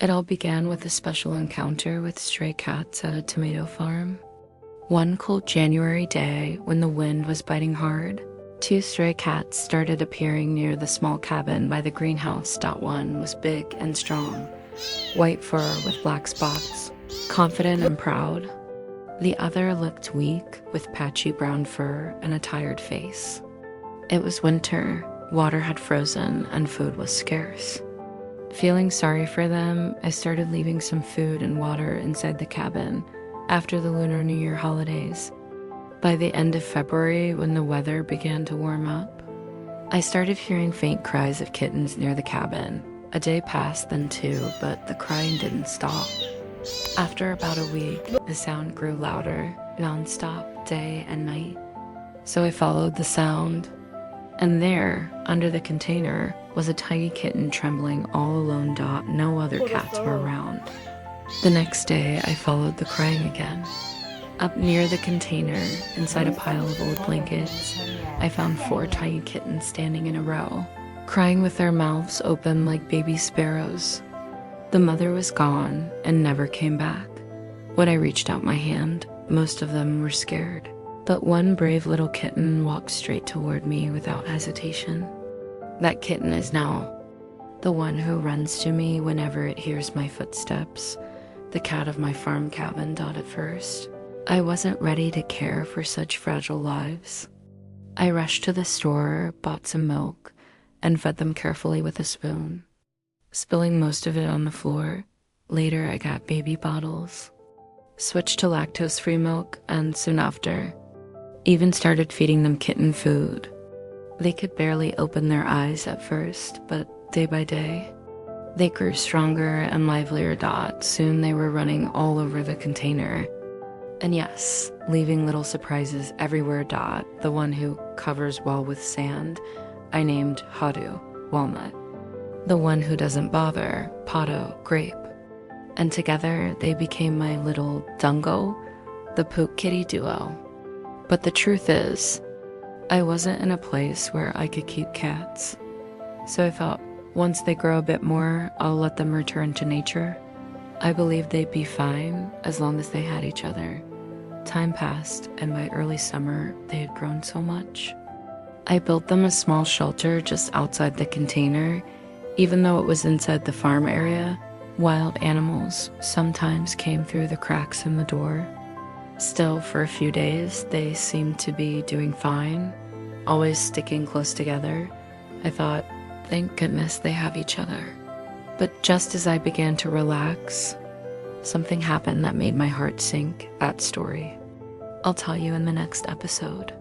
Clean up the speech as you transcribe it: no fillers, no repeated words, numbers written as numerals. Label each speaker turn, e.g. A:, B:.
A: It all began with a special encounter with stray cats at a tomato farm. One cold January day, when the wind was biting hard, two stray cats started appearing near the small cabin by the greenhouse. One was big and strong, white fur with black spots, confident and proud. The other looked weak, with patchy brown fur and a tired face. It was winter, water had frozen, and food was scarce. Feeling sorry for them, I started leaving some food and water inside the cabin after the Lunar New Year holidays. By the end of February, when the weather began to warm up, I started hearing faint cries of kittens near the cabin. A day passed, then two, but the crying didn't stop. After about a week, the sound grew louder, nonstop, day and night. So I followed the sound, and there, under the container, was a tiny kitten trembling all alone. No other cats were around. The next day, I followed the crying again. Up near the container, inside a pile of old blankets, I found 4 tiny kittens standing in a row, crying with their mouths open like baby sparrows. The mother was gone and never came back. When I reached out my hand, most of them were scared. But one brave little kitten walked straight toward me without hesitation. That kitten is now the one who runs to me whenever it hears my footsteps, the cat of my farm cabin. At first, I wasn't ready to care for such fragile lives. I rushed to the store, bought some milk, and fed them carefully with a spoon, spilling most of it on the floor. Later, I got baby bottles, switched to lactose-free milk, and soon after, even started feeding them kitten food. They could barely open their eyes at first, but day by day, they grew stronger and livelier. Soon they were running all over the container. And yes, leaving little surprises everywhere. The one who covers well with sand, I named Hodu, walnut. The one who doesn't bother, Podo, grape. And together they became my little Dungo, the poop kitty duo. But the truth is, I wasn't in a place where I could keep cats. So I thought, once they grow a bit more, I'll let them return to nature. I believed they'd be fine as long as they had each other. Time passed, and by early summer, they had grown so much. I built them a small shelter just outside the container. Even though it was inside the farm area, wild animals sometimes came through the cracks in the door. Still, for a few days, they seemed to be doing fine, always sticking close together. I thought, thank goodness they have each other. But just as I began to relax, something happened that made my heart sink. That story I'll tell you in the next episode.